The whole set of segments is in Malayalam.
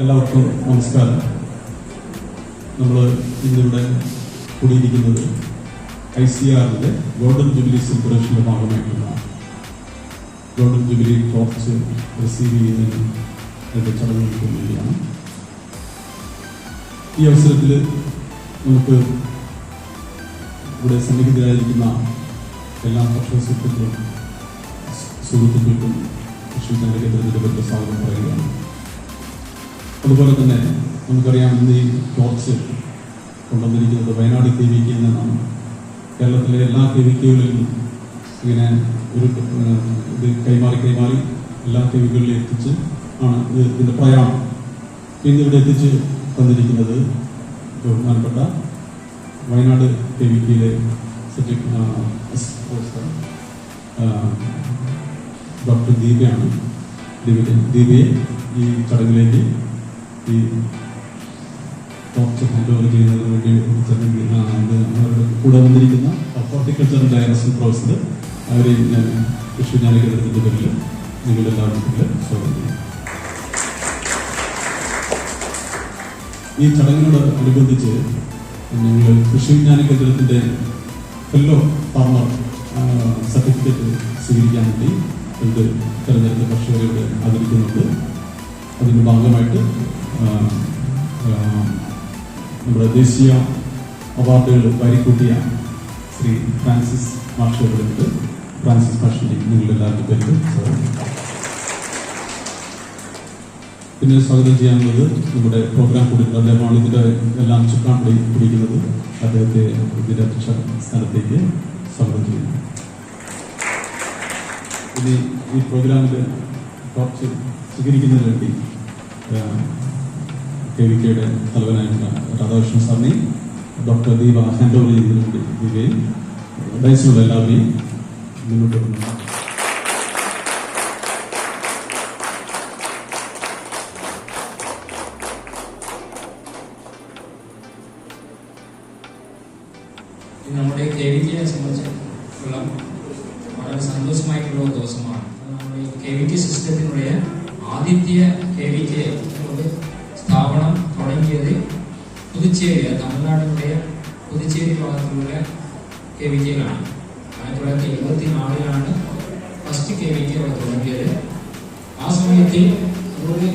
എല്ലാവർക്കും നമസ്കാരം. നമ്മൾ ഇന്നിവിടെ കൂടിയിരിക്കുന്നത് ICRന്റെ ഗോൾഡൻ ജൂബിലി സെലിബ്രേഷന്റെ ഭാഗമായിട്ടുള്ള ഗോൾഡൻ ജൂബിലി ടോർച്ച് റിസീവ് ചെയ്യുന്നതിന്റെ ചടങ്ങുകൾക്ക് വേണ്ടിയാണ്. ഈ അവസരത്തിൽ നമുക്ക് ഇവിടെ സന്നിഹിതരായിരിക്കുന്ന എല്ലാ കർഷക സുഹൃത്തുക്കൾക്കും കൃഷിവിജ്ഞാന കേന്ദ്രത്തിൻ്റെ പറ്റി സ്വാഗതം പറയുകയാണ്. അതുപോലെ തന്നെ നമുക്കറിയാം, ഇന്ന് ഈ ടോർച്ച് കൊണ്ടുവന്നിരിക്കുന്നത് വയനാട് KVK നിന്നാണ്. കേരളത്തിലെ എല്ലാ KVKകളിലും ഇങ്ങനെ ഒരു ഇത് കൈമാറി എല്ലാ KVKകളിലും എത്തിച്ച് ആണ് ഇതിൻ്റെ പ്രയാണം. ഇന്ന് ഇവിടെ എത്തിച്ച് തന്നിരിക്കുന്നത് ബഹുമാനപ്പെട്ട വയനാട് KVKയിലെ ഡോക്ടർ ദീപയാണ്. ദീപയെ ഈ ചടങ്ങിലേക്ക് ഈ ടോർച്ച് ഹാൻഡ് ഓവർ ചെയ്യുന്നതിന് വേണ്ടി അവരുടെ കൂടെ വന്നിരിക്കുന്ന ഹോർട്ടിക്കൾച്ചർ ഡയറക്ഷൻ പ്രൊഫസർ അവരെ ഞാൻ കൃഷിവിജ്ഞാന കേന്ദ്രത്തിൻ്റെ പേരിൽ നിങ്ങളെല്ലാവരും സ്വാഗതം ചെയ്യും. ഈ ചടങ്ങിനോട് അനുബന്ധിച്ച് ഞങ്ങൾ കൃഷിവിജ്ഞാന കേന്ദ്രത്തിൻ്റെ ഫെല്ലോ ഫാർമർ സർട്ടിഫിക്കറ്റ് സ്വീകരിക്കാൻ വേണ്ടി ഇത് തെരഞ്ഞെടുത്ത കർഷകരെ ആദരിക്കുന്നുണ്ട്. അതിൻ്റെ ഭാഗമായിട്ട് നമ്മുടെ ദേശീയ അവാർഡുകൾ വാരിക്കൂട്ടിയ ശ്രീ ഫ്രാൻസിസ് മാഷുണ്ട്. ഫ്രാൻസിസ് മാഷിനെ നിങ്ങളെല്ലാവരുടെ പേരിൽ പിന്നെ സ്വാഗതം ചെയ്യാനുള്ളത് നമ്മുടെ പ്രോഗ്രാം കൊടുക്കുന്നത് അദ്ദേഹമാണ്. ഇതിൻ്റെ എല്ലാം ചുക്കാൻ പിടിക്കുന്നത്. അദ്ദേഹത്തെ ഇതിൻ്റെ അധ്യക്ഷ സ്ഥാനത്തേക്ക് സ്വാഗതം ചെയ്യുന്നു. ഇനി ഈ പ്രോഗ്രാമിൽ കുറച്ച് സ്വീകരിക്കുന്നതിന് വേണ്ടി KVKയുടെ തലവനായിട്ടുള്ള രാധാകൃഷ്ണൻ സാറിനെയും ഡോക്ടർ ദീപ ഹാൻഡ് ഓവർ ചെയ്യുന്നതിന് വേണ്ടി ദീപയും ഡയസിലുള്ള എല്ലാവരെയും മുന്നോട്ട് വരുന്നു. നമ്മുടെ KVKയെ സംബന്ധിച്ചുള്ള വളരെ സന്തോഷമായിട്ടുള്ള ദിവസമാണ്. നമ്മുടെ KVK സിസ്റ്റത്തിനുடைய ആദ്യത്തെ KVK സ്ഥാപനം തുടങ്ങിയത് പുതുച്ചേരി, തമിഴ്നാടിനുடைய പുതുച്ചേരി ഭാഗത്തുള്ള KVKയിലാണ്. 1974 ഫസ്റ്റ് KVK അവിടെ തുടങ്ങിയത്. ആ സമയത്ത് ഒരു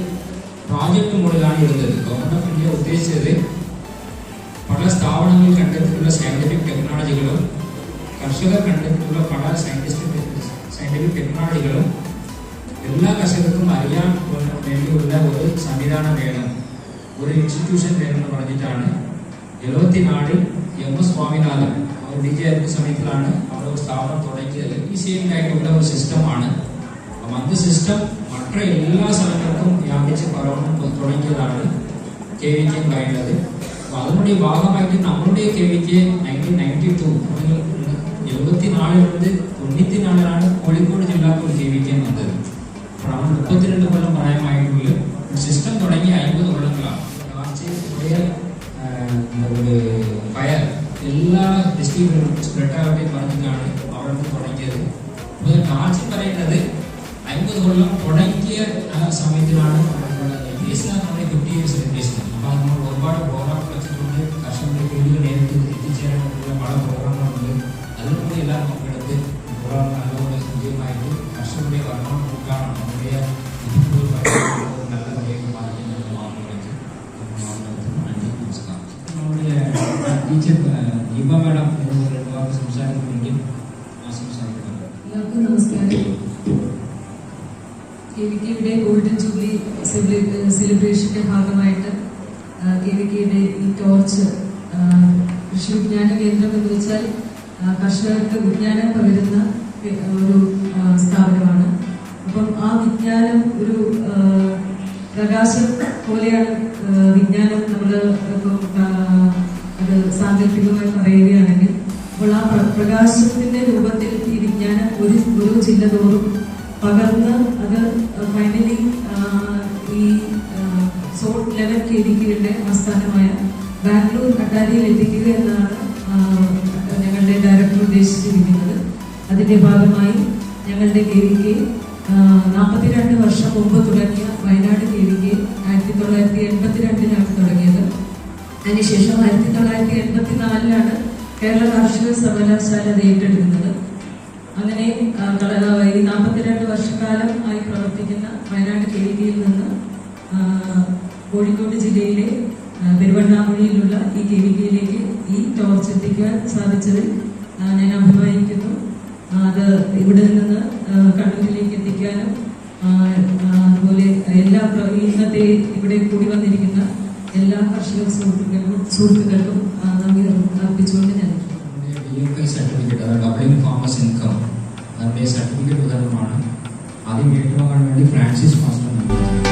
പ്രോജക്റ്റ് മോഡലാണ് എടുത്തത്. ഗവൺമെന്റ് ഓഫ് ഇന്ത്യ ഉദ്ദേശിച്ചത് പല സ്ഥാപനങ്ങൾ കണ്ടെത്തിയിട്ടുള്ള സയന്റിഫിക് ടെക്നോളജികളും കർഷകർ കണ്ടെത്തിയിട്ടുള്ള പല സയന്റിഫിക് ടെക്നോളജികളും എല്ലാ കർഷകർക്കും അറിയാൻ വേണ്ടിയുള്ള ഒരു സംവിധാനം വേണം, ഒരു ഇൻസ്റ്റിറ്റ്യൂഷൻ വേണമെന്ന് പറഞ്ഞിട്ടാണ് 74 MS സ്വാമിനാഥൻ അവർ DG സമയത്തിലാണ് അവർ ഒരു സ്ഥാപനം തുടങ്ങിയത്. ഈ സെയിം ആയിട്ടുള്ള ഒരു സിസ്റ്റമാണ്. അപ്പം അത് സിസ്റ്റം മറ്റ എല്ലാ സ്ഥലങ്ങൾക്കും വ്യാപിച്ച് പരവണം തുടങ്ങിയതാണ് KVK പറയുന്നത്. അപ്പോൾ അതിനുடைய ഭാഗമായിട്ട് നമ്മളുടെ KVK 1992 74 94 കോഴിക്കോട് ജില്ലക്ക് ഒരു KVK വന്നത്. അപ്പോൾ നമ്മൾ 32 കൊല്ലം പ്രായമായിട്ടുള്ള സിസ്റ്റം തുടങ്ങി 50 കൊല്ലങ്ങളാണ്. ഫയർ എല്ലാ ഡിസ്ട്രിക്റ്റിലും സ്പ്രെഡ് ആവട്ടെ പറഞ്ഞിട്ടാണ് അവിടെ തുടങ്ങിയത്. അപ്പോൾ കാർച്ചി പറയുന്നത് 50 കൊല്ലം തുടങ്ങിയ സമയത്തിലാണ് നമ്മുടെ 50 years സെലിബ്രേഷൻ. അപ്പോൾ നമ്മൾ ഒരുപാട് പ്രോഗ്രാം വെച്ചിട്ടുണ്ട്. കർഷകരുടെ വീടുകൾ നേരിട്ട് എത്തിച്ചേരാനുള്ള പല പ്രോഗ്രാമുകളുണ്ട്. അതിലൂടെ എല്ലാവരും പങ്കെടുത്ത് പ്രോഗ്രാം നല്ലപോലെ സജീവമായിട്ട് കർഷകരുടെ വർണ്ണം കൂട്ടാണ് നമ്മുടെ നല്ല വഴിയൊക്കെ പാലിക്കുന്നത് മാത്രമായിട്ട് നമ്മുടെ ടീച്ചർ ദീപ മാഡം എന്നൊരു സംസാരിക്കുമെങ്കിൽ സംസാരിക്കുന്നത്. എല്ലാവർക്കും നമസ്കാരം. KVKയുടെ ഗോൾഡൻ ജൂബിലി സെലിബ്രേഷന്റെ ഭാഗമായിട്ട് KVKയുടെ ഈ ടോർച്ച് കൃഷി വിജ്ഞാന കേന്ദ്രം എന്ന് വെച്ചാൽ കർഷകർക്ക് വിജ്ഞാനം പകരുന്ന ഒരു സ്ഥാപനമാണ്. അപ്പം ആ വിജ്ഞാനം ഒരു പ്രകാശം പോലെയാണ്. വിജ്ഞാനം നമ്മൾ അത് സാങ്കല്പികമായി പറയുകയാണെങ്കിൽ, അപ്പോൾ ആ പ്രകാശത്തിന്റെ രൂപത്തിൽ ഈ വിജ്ഞാനം ഒരു ജില്ല തോറും പകർന്ന് അത് ഫൈനലി ഈ സോൺ 11 KVKയുടെ ആസ്ഥാനമായ ബാംഗ്ലൂർ അട്ടാരിയിൽ എത്തിക്കുക എന്നാണ് ഞങ്ങളുടെ ഡയറക്ടർ ഉദ്ദേശിച്ചിരിക്കുന്നത്. അതിന്റെ ഭാഗമായി ഞങ്ങളുടെ KVK 42 വർഷം മുമ്പ് തുടങ്ങിയ വയനാട് KVK 1982 തുടങ്ങിയത്. അതിനുശേഷം 1984 കേരള കാർഷിക സർവകലാശാല അത് ഏറ്റെടുക്കുന്നത്. അങ്ങനെ ഈ 42 വർഷക്കാലം ആയി പ്രവർത്തിക്കുന്ന വയനാട് KVKയിൽ നിന്ന് കോഴിക്കോട് ജില്ലയിലെ പെരുവണ്ണാമൊഴിയിലുള്ള ഈ KVKയിലേക്ക് ഈ ടോർച്ച് എത്തിക്കുവാൻ സാധിച്ചതിൽ ഞാൻ അഭിമാനിക്കുന്നു. അത് ഇവിടെ നിന്ന് കണ്ണൂരിലേക്ക് എത്തിക്കാനും അതുപോലെ ഇന്നത്തെ ഇവിടെ കൂടി വന്നിരിക്കുന്ന എല്ലാ കർഷക സുഹൃത്തുക്കൾക്കും നന്ദി അർപ്പിച്ചുകൊണ്ട് ഞാൻ സർട്ടിഫിക്കറ്റ്, അതായത് ഡബിളിംഗ് ഫാമേഴ്സ് ഇൻകം, അതിൻ്റെ സർട്ടിഫിക്കറ്റ് വിതരണമാണ് ആദ്യം ഏറ്റുവാങ്ങാൻ വേണ്ടി ഫ്രാൻസിസ് മാസ്റ്റർ നൽകുന്നത്.